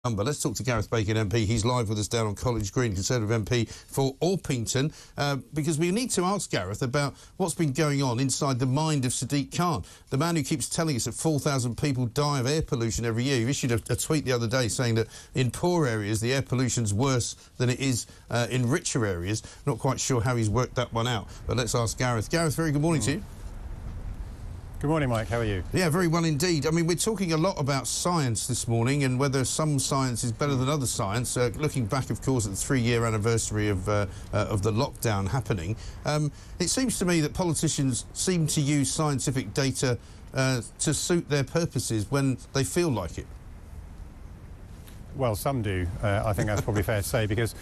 Let's talk to Gareth Bacon MP. He's live with us down on College Green, Conservative MP for Orpington, because we need to ask Gareth about what's been going on inside the mind of Sadiq Khan, the man who keeps telling us that 4,000 people die of air pollution every year. He issued a tweet the other day saying that in poor areas the air pollution's worse than it is in richer areas. Not quite sure how he's worked that one out, but let's ask Gareth. Gareth, very good morning to you. Good morning, Mike. How are you? Yeah, very well indeed. I mean, we're talking a lot about science this morning and whether some science is better than other science. Looking back, of course, at the 3-year anniversary of the lockdown happening, it seems to me that politicians seem to use scientific data to suit their purposes when they feel like it. Well, some do. I think that's probably fair to say, because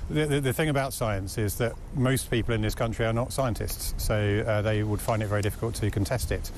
the thing about science is that most people in this country are not scientists, so they would find it very difficult to contest it.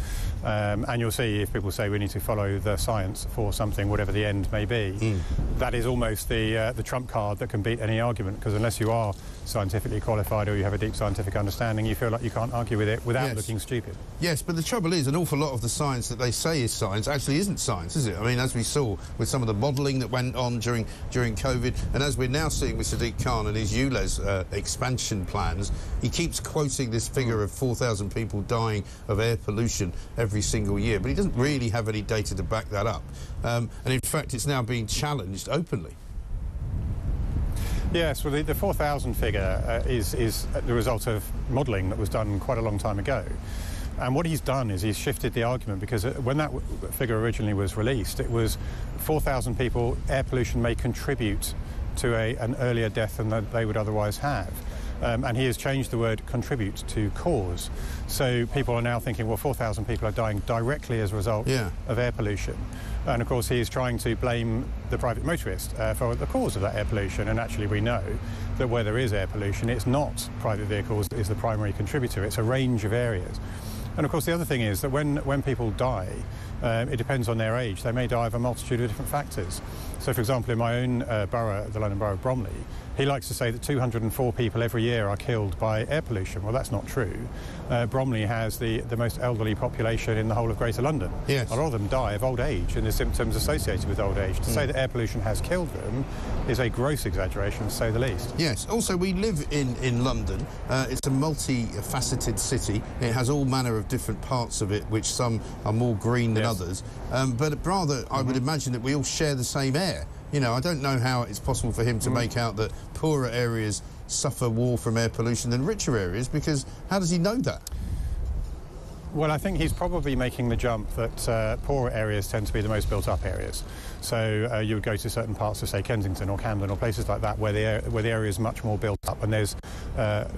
And you'll see if people say we need to follow the science for something, whatever the end may be, that is almost the trump card that can beat any argument, because unless you are scientifically qualified or you have a deep scientific understanding, you feel like you can't argue with it without looking stupid. Yes, but the trouble is an awful lot of the science that they say is science actually isn't science, is it? I mean, as we saw with some of the modelling that went on during COVID, and as we're now seeing with Sadiq Khan and his ULEZ expansion plans, he keeps quoting this figure of 4,000 people dying of air pollution every single year, but he doesn't really have any data to back that up. And in fact, it's now being challenged openly. Yes, well, the 4,000 figure is the result of modelling that was done quite a long time ago. And what he's done is he's shifted the argument, because when that figure originally was released, it was 4,000 people, air pollution may contribute to an earlier death than they would otherwise have. And he has changed the word contribute to cause. So people are now thinking, well, 4,000 people are dying directly as a result of air pollution. And of course, he is trying to blame the private motorist for the cause of that air pollution. And actually, we know that where there is air pollution, it's not private vehicles that is the primary contributor. It's a range of areas. And of course, the other thing is that when people die, it depends on their age. They may die of a multitude of different factors. So, for example, in my own borough, the London Borough of Bromley, he likes to say that 204 people every year are killed by air pollution. Well, that's not true. Bromley has the most elderly population in the whole of Greater London. Yes. A lot of them die of old age and the symptoms associated with old age. To say that air pollution has killed them is a gross exaggeration, to say the least. Yes. Also, we live in London. It's a multi-faceted city. It has all manner of different parts of it, which some are more green than others. But rather, I would imagine that we all share the same air. You know, I don't know how it's possible for him to make out that poorer areas suffer more from air pollution than richer areas, because how does he know that? Well, I think he's probably making the jump that poorer areas tend to be the most built-up areas. So you would go to certain parts of, say, Kensington or Camden or places like that where the area is much more built up and there's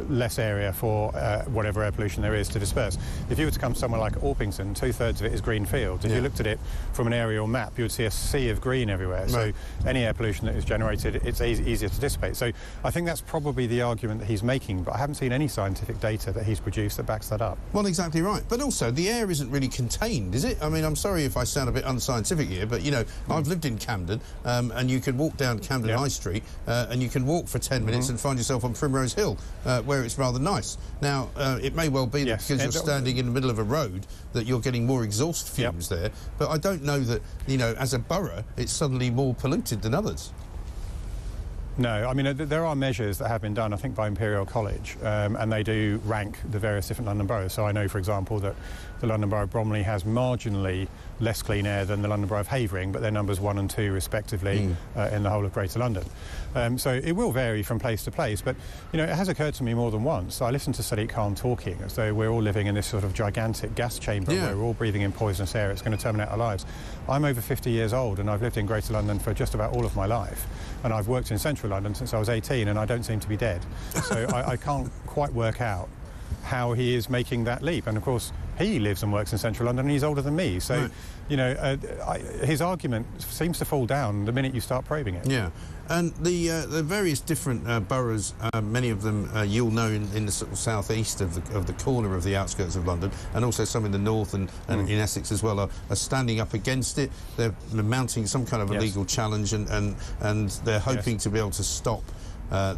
less area for whatever air pollution there is to disperse. If you were to come somewhere like Orpington, 2/3 of it is green fields. If you looked at it from an aerial map, you would see a sea of green everywhere. Right. So any air pollution that is generated, it's easier to dissipate. So I think that's probably the argument that he's making, but I haven't seen any scientific data that he's produced that backs that up. Well, exactly right. But also, the air isn't really contained, is it? I mean, I'm sorry if I sound a bit unscientific here, but, you know, I've lived in Camden, and you can walk down Camden High Street, and you can walk for 10 minutes and find yourself on Primrose Hill, where it's rather nice. Now, it may well be that because you're standing in the middle of a road that you're getting more exhaust fumes there, but I don't know that, you know, as a borough, it's suddenly more polluted than others. No, I mean, there are measures that have been done, I think, by Imperial College, and they do rank the various different London boroughs. So I know, for example, that the London Borough of Bromley has marginally less clean air than the London Borough of Havering, but they're numbers 1 and 2, respectively, in the whole of Greater London. So it will vary from place to place, but, you know, it has occurred to me more than once. I listened to Sadiq Khan talking as though we're all living in this sort of gigantic gas chamber where we're all breathing in poisonous air. It's going to terminate our lives. I'm over 50 years old, and I've lived in Greater London for just about all of my life. And I've worked in central London since I was 18, and I don't seem to be dead. So I can't quite work out how he is making that leap. And of course, he lives and works in central London, and he's older than me. So, you know, his argument seems to fall down the minute you start probing it. Yeah. And the various different boroughs, many of them you'll know in the sort of southeast of the corner of the outskirts of London, and also some in the north and in Essex as well, are standing up against it. They're mounting some kind of a legal challenge, and they're hoping to be able to stop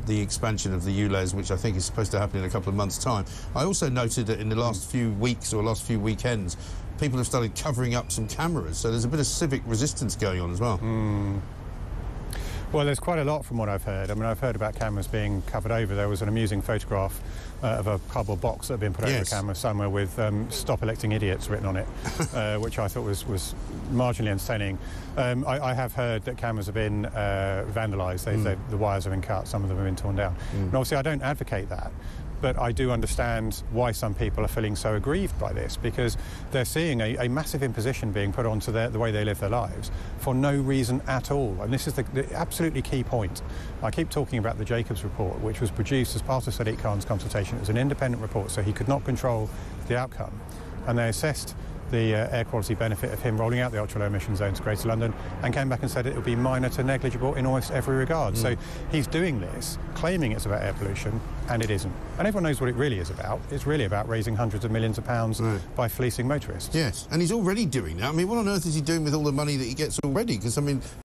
the expansion of the ULEZ, which I think is supposed to happen in a couple of months' time. I also noted that in the last few weeks or last few weekends, people have started covering up some cameras, so there's a bit of civic resistance going on as well. Well, there's quite a lot from what I've heard. I mean, I've heard about cameras being covered over. There was an amusing photograph of a cardboard box that had been put over a camera somewhere with "Stop electing idiots" written on it, which I thought was marginally entertaining. I have heard that cameras have been vandalised. The wires have been cut, some of them have been torn down. And obviously I don't advocate that, but I do understand why some people are feeling so aggrieved by this, because they're seeing a massive imposition being put onto the way they live their lives for no reason at all. And this is the absolutely key point. I keep talking about the Jacobs report, which was produced as part of Sadiq Khan's consultation. It was an independent report, so he could not control the outcome. And they assessed the air quality benefit of him rolling out the ultra-low emission zones to Greater London, and came back and said it would be minor to negligible in almost every regard. So he's doing this, claiming it's about air pollution, and it isn't. And everyone knows what it really is about. It's really about raising hundreds of millions of pounds by fleecing motorists. Yes, and he's already doing that. I mean, what on earth is he doing with all the money that he gets already? Because, I mean,